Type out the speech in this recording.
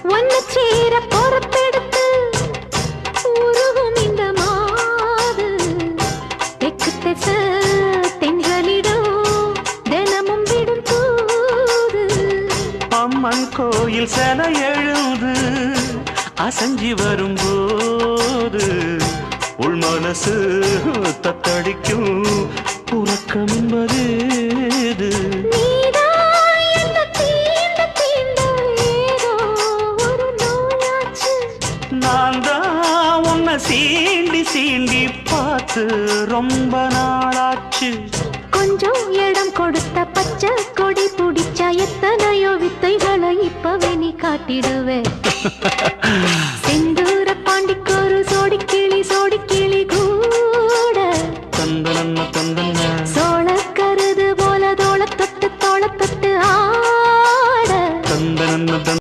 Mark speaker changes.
Speaker 1: ஒன்ன சேர பொறுப்பெடுத்து உருகும் இந்த மாது தெற்கு திச தென்றலிடம் தினமும் விடும் தூது
Speaker 2: அம்மன் கோயில் சில எழுது அசஞ்சி வரும்போது உள் மனசு தத்தடிக்கும் உறக்கம் என்பது நான் தான் உன்னை சீண்டி சீண்டி பார்த்து ரொம்ப நாளாச்சு
Speaker 1: கொஞ்சம் இடம் கொடுத்த பச்சை கொடி பிடிச்சா எத்தனையோ வித்தைகளை இப்பவே நீ காட்டிடுவே